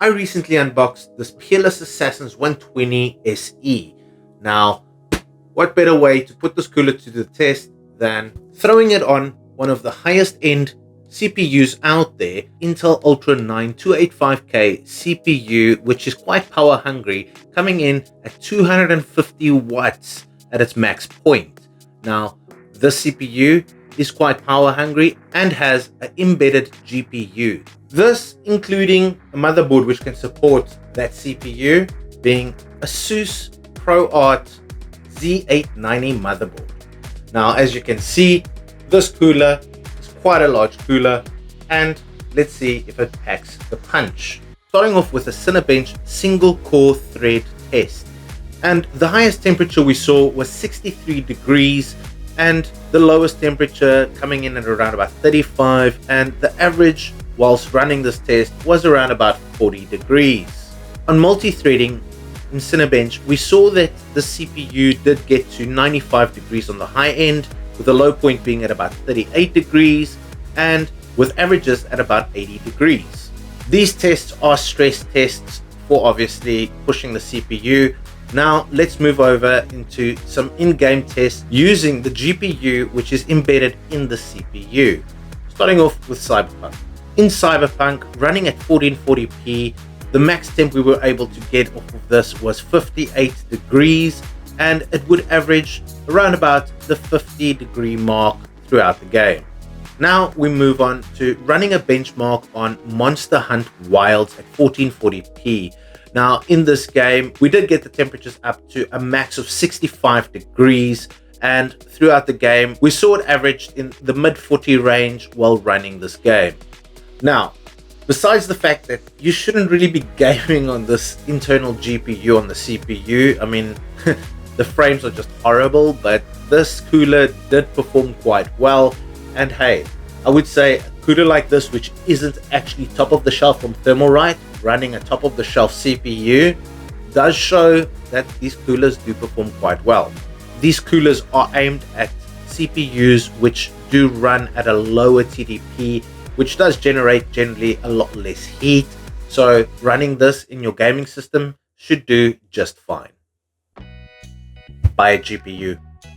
I recently unboxed this Peerless Assassin's 120 SE. Now, what better way to put this cooler to the test than throwing it on one of the highest end CPUs out there, Intel Ultra 9 285K CPU, which is quite power hungry, coming in at 250 watts at its max point. Now, this CPU is quite power hungry and has an embedded GPU. This including a motherboard which can support that CPU, being a ASUS ProArt Z890 motherboard. Now, as you can see, this cooler is quite a large cooler, and let's see if it packs the punch. Starting off with a Cinebench single core thread test, and the highest temperature we saw was 63 degrees, and the lowest temperature coming in at around about 35, and the average whilst running this test was around about 40 degrees. On multi-threading in Cinebench, we saw that the CPU did get to 95 degrees on the high end, with the low point being at about 38 degrees, and with averages at about 80 degrees. These tests are stress tests for obviously pushing the CPU. Now let's move over into some in-game tests using the GPU which is embedded in the CPU. Starting off with Cyberpunk. In Cyberpunk, running at 1440p, the max temp we were able to get off of this was 58 degrees, and it would average around about the 50 degree mark throughout the game. Now we move on to running a benchmark on Monster Hunt Wilds at 1440p. Now in this game, we did get the temperatures up to a max of 65 degrees, and throughout the game, we saw it averaged in the mid 40 range while running this game. Now, besides the fact that you shouldn't really be gaming on this internal GPU on the CPU, I mean, the frames are just horrible, but this cooler did perform quite well. And hey, I would say a cooler like this, which isn't actually top of the shelf from Thermalright, running a top of the shelf CPU, does show that these coolers do perform quite well. These coolers are aimed at CPUs which do run at a lower TDP, which does generate generally a lot less heat. So running this in your gaming system should do just fine. Buy a GPU.